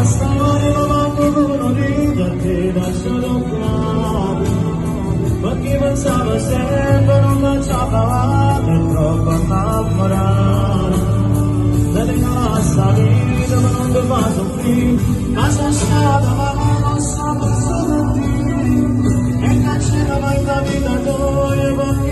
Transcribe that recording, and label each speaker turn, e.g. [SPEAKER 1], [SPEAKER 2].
[SPEAKER 1] storia ma tu di da solo cuore ma chi pensava sempre non lasciava troppo innamorare delle nostre vite ma non ti fa soffrire ma sei stata ma non so per soffrire e cancello mai la vita tua